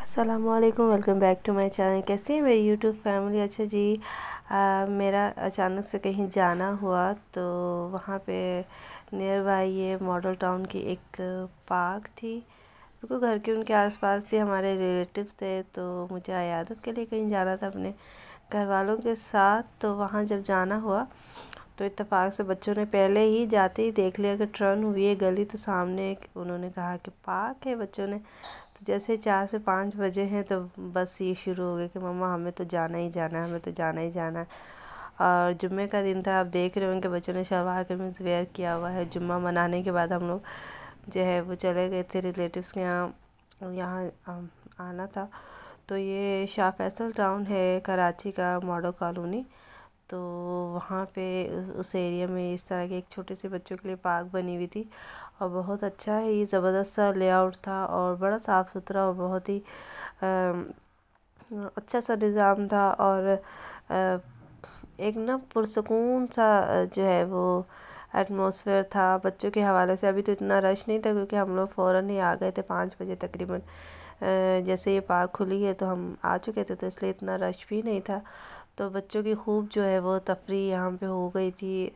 अस्सलामुअलैकुम, welcome back to my channel. कैसे हैं मेरी यूट्यूब फैमिली। अच्छा जी, मेरा अचानक से कहीं जाना हुआ तो वहाँ पे नियर बाय ये मॉडल टाउन की एक पार्क थी। बिल्कुल घर के उनके आसपास थी, हमारे रिलेटिव्स थे, तो मुझे इयादत के लिए कहीं जाना था अपने घर वालों के साथ। तो वहाँ जब जाना हुआ तो इत्तेफाक से बच्चों ने पहले ही जाते ही देख लिया कि टर्न हुई है गली, तो सामने उन्होंने कहा कि पार्क है। बच्चों ने तो जैसे 4 से 5 बजे हैं तो बस ये शुरू हो गया कि मम्मा हमें तो जाना ही जाना है, हमें तो जाना ही जाना है। और जुम्मे का दिन था, आप देख रहे होंगे बच्चों ने शलवार कमीज़ वेयर किया हुआ है। जुम्मा मनाने के बाद हम लोग जो है वो चले गए थे रिलेटिव्स के यहाँ। यहाँ आना था। तो ये शाह फैसल टाउन है कराची का, मॉडल कॉलोनी। तो वहाँ पे उस एरिया में इस तरह के एक छोटे से बच्चों के लिए पार्क बनी हुई थी और बहुत अच्छा है। ये ज़बरदस्त सा लेआउट था और बड़ा साफ़ सुथरा और बहुत ही अच्छा सा निज़ाम था। और एक ना पुरसकून सा जो है वो एटमॉस्फेयर था बच्चों के हवाले से। अभी तो इतना रश नहीं था क्योंकि हम लोग फ़ौरन ही आ गए थे 5 बजे तकरीबन। जैसे ये पार्क खुली है तो हम आ चुके थे, तो इसलिए इतना रश भी नहीं था। तो बच्चों की खूब जो है वो तफरी यहाँ पे हो गई थी।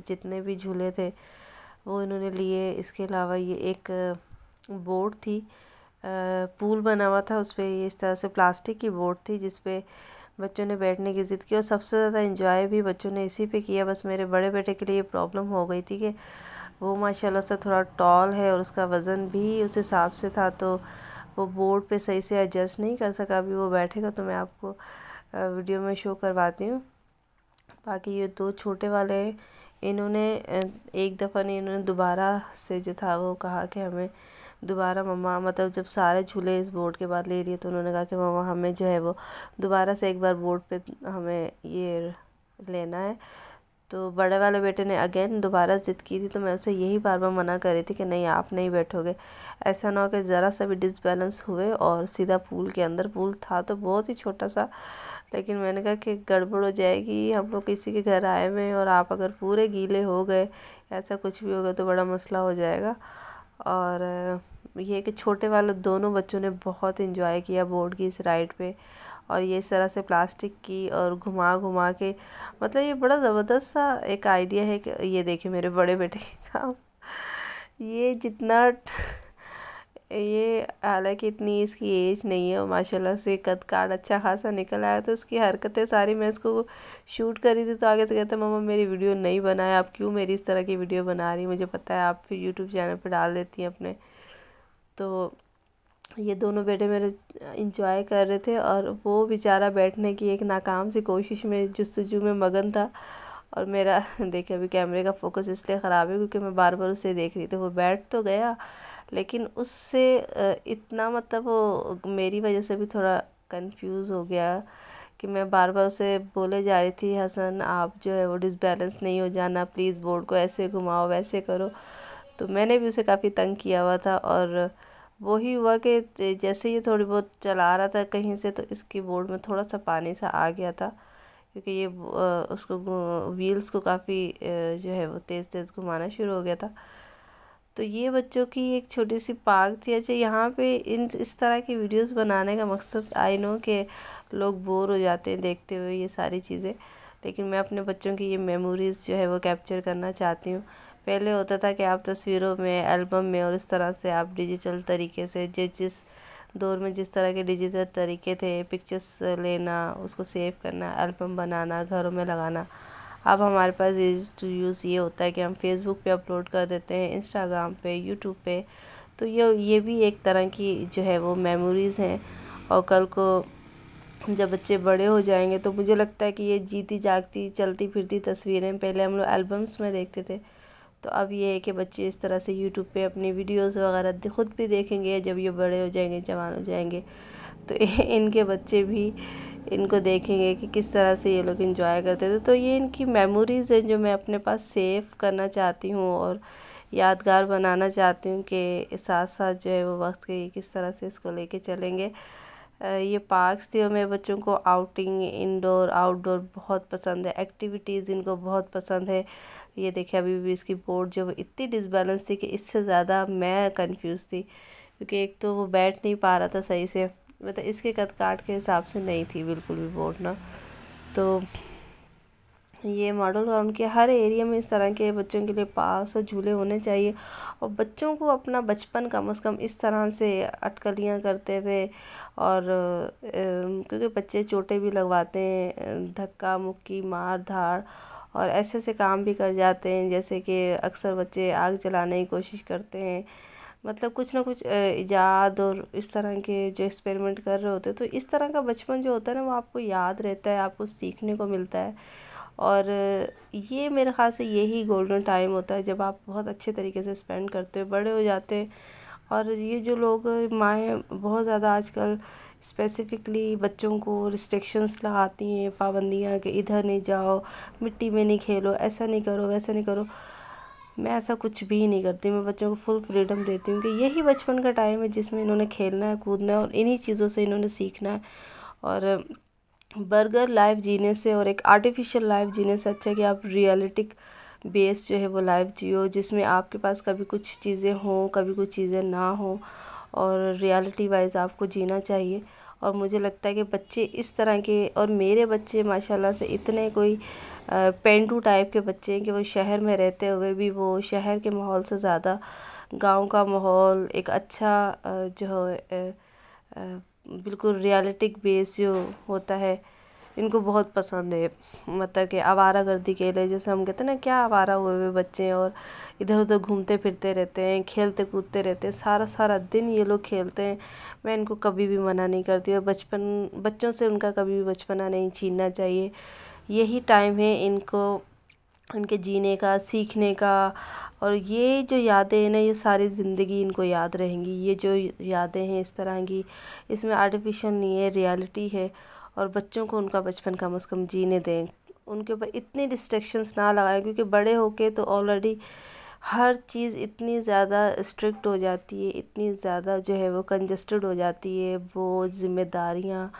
जितने भी झूले थे वो इन्होंने लिए। इसके अलावा ये एक बोट थी, पूल बना हुआ था, उस पर ये इस तरह से प्लास्टिक की बोट थी जिस पे बच्चों ने बैठने की ज़िद की। और सबसे ज़्यादा इंजॉय भी बच्चों ने इसी पे किया। बस मेरे बड़े बेटे के लिए प्रॉब्लम हो गई थी कि वो माशाल्लाह से थोड़ा टॉल है और उसका वज़न भी उस हिसाब से था, तो वो बोर्ड पे सही से एडजस्ट नहीं कर सका। अभी वो बैठेगा तो मैं आपको वीडियो में शो करवाती हूँ। बाकी ये 2 छोटे वाले हैं, इन्होंने एक दफ़ा नहीं, इन्होंने दोबारा से जो था वो कहा कि हमें दोबारा मम्मा, मतलब जब सारे झूले इस बोर्ड के बाद ले लिए तो उन्होंने कहा कि मम्मा हमें जो है वो दोबारा से एक बार बोर्ड पे हमें ये लेना है। तो बड़े वाले बेटे ने अगेन दोबारा ज़िद की थी, तो मैं उसे यही बार बार मना कर रही थी कि नहीं आप नहीं बैठोगे। ऐसा ना हो कि ज़रा सा भी डिसबैलेंस हुए और सीधा पूल के अंदर। पूल था तो बहुत ही छोटा सा, लेकिन मैंने कहा कि गड़बड़ हो जाएगी, हम लोग किसी के घर आए हुए हैं और आप अगर पूरे गीले हो गए, ऐसा कुछ भी होगा तो बड़ा मसला हो जाएगा। और ये कि छोटे वाले दोनों बच्चों ने बहुत इंजॉय किया बोर्ड की इस राइड पे। और ये इस तरह से प्लास्टिक की और घुमा घुमा के, मतलब ये बड़ा ज़बरदस्त सा एक आइडिया है कि ये देखिए मेरे बड़े बेटे का काम, ये जितना ये हालांकि इतनी इसकी एज नहीं है और माशाल्लाह से कद काठ अच्छा खासा निकल आया, तो इसकी हरकतें सारी मैं इसको शूट करी थी। तो आगे से कहते मम्मा मेरी वीडियो नहीं बनाए, आप क्यों मेरी इस तरह की वीडियो बना रही, मुझे पता है आप फिर यूट्यूब चैनल पर डाल देती हैं अपने। तो ये दोनों बेटे मेरे इंजॉय कर रहे थे और वो बेचारा बैठने की एक नाकाम सी कोशिश में जुस्तजू में मगन था। और मेरा देखिए अभी कैमरे का फोकस इसलिए ख़राब है क्योंकि मैं बार बार उसे देख रही थी। वो बैठ तो गया लेकिन उससे इतना, मतलब वो मेरी वजह से भी थोड़ा कंफ्यूज हो गया कि मैं बार बार उसे बोले जा रही थी हसन आप जो है वो डिसबैलेंस नहीं हो जाना, प्लीज़ बोर्ड को ऐसे घुमाओ वैसे करो। तो मैंने भी उसे काफ़ी तंग किया हुआ था। और वही हुआ कि जैसे ये थोड़ी बहुत चला रहा था कहीं से, तो इसकी बोर्ड में थोड़ा सा पानी सा आ गया था क्योंकि ये उसको व्हील्स को काफ़ी जो है वो तेज़ तेज़ घुमाना शुरू हो गया था। तो ये बच्चों की एक छोटी सी पार्क थी। अच्छा, यहाँ पे इस तरह की वीडियोस बनाने का मकसद, आई नो कि लोग बोर हो जाते हैं देखते हुए ये सारी चीज़ें, लेकिन मैं अपने बच्चों की ये मेमोरीज़ जो है वो कैप्चर करना चाहती हूँ। पहले होता था कि आप तस्वीरों में, एल्बम में और इस तरह से आप डिजिटल तरीके से, जिस दौर में जिस तरह के डिजिटल तरीके थे, पिक्चर्स लेना, उसको सेव करना, एल्बम बनाना, घरों में लगाना। अब हमारे पास ईज़ी टू यूज़ ये होता है कि हम फेसबुक पे अपलोड कर देते हैं, इंस्टाग्राम पे, यूट्यूब पे। तो ये भी एक तरह की जो है वो मेमोरीज़ हैं। और कल को जब बच्चे बड़े हो जाएंगे तो मुझे लगता है कि ये जीती जागती चलती फिरती तस्वीरें पहले हम लोग एल्बम्स में देखते थे, तो अब ये है कि बच्चे इस तरह से यूट्यूब पे अपनी वीडियोस वगैरह खुद भी देखेंगे। जब ये बड़े हो जाएंगे, जवान हो जाएंगे, तो इनके बच्चे भी इनको देखेंगे कि किस तरह से ये लोग एंजॉय करते थे। तो ये इनकी मेमोरीज़ हैं जो मैं अपने पास सेव करना चाहती हूँ और यादगार बनाना चाहती हूँ कि साथ साथ जो है वो वक्त के किस तरह से इसको लेके चलेंगे। ये पार्क्स थी और मेरे बच्चों को आउटिंग, इंडोर आउटडोर बहुत पसंद है, एक्टिविटीज़ इनको बहुत पसंद है। ये देखिए अभी भी इसकी बोर्ड जो इतनी डिसबैलेंस थी कि इससे ज़्यादा मैं कंफ्यूज थी क्योंकि एक तो वो बैठ नहीं पा रहा था सही से, मतलब इसके कद काठ के हिसाब से नहीं थी बिल्कुल भी बोट ना। तो ये मॉडल टाउन के हर एरिया में इस तरह के बच्चों के लिए पास और झूले होने चाहिए, और बच्चों को अपना बचपन कम से कम इस तरह से अटकलियाँ करते हुए, और क्योंकि बच्चे चोटें भी लगवाते हैं, धक्का मुक्की मार धाड़ और ऐसे ऐसे काम भी कर जाते हैं, जैसे कि अक्सर बच्चे आग जलाने की कोशिश करते हैं, मतलब कुछ ना कुछ इजाद और इस तरह के जो एक्सपेरिमेंट कर रहे होते हैं। तो इस तरह का बचपन जो होता है ना वो आपको याद रहता है, आपको सीखने को मिलता है। और ये मेरे ख़्याल से यही गोल्डन टाइम होता है जब आप बहुत अच्छे तरीके से स्पेंड करते हो, बड़े हो जाते हैं। और ये जो लोग माएँ बहुत ज़्यादा आजकल स्पेसिफ़िकली बच्चों को रिस्ट्रिक्शंस लगाती हैं, पाबंदियाँ कि इधर नहीं जाओ, मिट्टी में नहीं खेलो, ऐसा नहीं करो, वैसा नहीं करो। मैं ऐसा कुछ भी नहीं करती, मैं बच्चों को फुल फ्रीडम देती हूँ कि यही बचपन का टाइम है जिसमें इन्होंने खेलना है, कूदना है और इन्हीं चीज़ों से इन्होंने सीखना है। और बर्गर लाइफ जीने से और एक आर्टिफिशियल लाइफ जीने से अच्छा है कि आप रियलिटिक बेस जो है वो लाइफ जियो, जिसमें आपके पास कभी कुछ चीज़ें हों, कभी कुछ चीज़ें ना हों, और रियलिटी वाइज आपको जीना चाहिए। और मुझे लगता है कि बच्चे इस तरह के, और मेरे बच्चे माशाल्लाह से इतने कोई पेंटू टाइप के बच्चे हैं कि वो शहर में रहते हुए भी वो शहर के माहौल से ज़्यादा गांव का माहौल, एक अच्छा जो बिल्कुल रियलिटिक बेस जो होता है, इनको बहुत पसंद है। मतलब कि आवारागर्दी के लिए, जैसे हम कहते हैं ना, क्या आवारा हुए हुए बच्चे हैं और इधर उधर घूमते फिरते रहते हैं, खेलते कूदते रहते हैं, सारा सारा दिन ये लोग खेलते हैं। मैं इनको कभी भी मना नहीं करती, और बच्चों से उनका कभी भी बचपना नहीं छीनना चाहिए। यही टाइम है इनको, इनके जीने का, सीखने का। और ये जो यादें हैं ना, ये सारी ज़िंदगी इनको याद रहेंगी। ये जो यादें हैं इस तरह की, इसमें आर्टिफिशियल नहीं है, रियलिटी है। और बच्चों को उनका बचपन कम से कम जीने दें, उनके ऊपर इतनी डिस्ट्रैक्शंस ना लगाएं, क्योंकि बड़े होके तो ऑलरेडी हर चीज़ इतनी ज़्यादा स्ट्रिक्ट हो जाती है, इतनी ज़्यादा जो है वो कंजस्टेड हो जाती है, वो जिम्मेदारियाँ,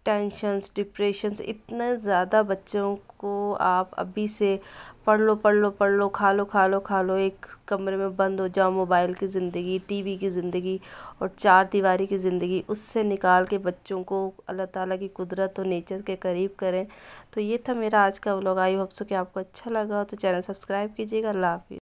टेंशन्स, डिप्रेशंस, इतने ज़्यादा बच्चों को आप अभी से पढ़ लो पढ़ लो पढ़ लो, खा लो खा लो खा लो, एक कमरे में बंद हो जाओ, मोबाइल की ज़िंदगी, टीवी की ज़िंदगी और चार दीवारी की ज़िंदगी, उससे निकाल के बच्चों को अल्लाह ताला की कुदरत और नेचर के करीब करें। तो ये था मेरा आज का व्लॉग। आई होप सो कि आपको अच्छा लगा, तो चैनल सब्सक्राइब कीजिएगा। अल्लाह हाफिज़।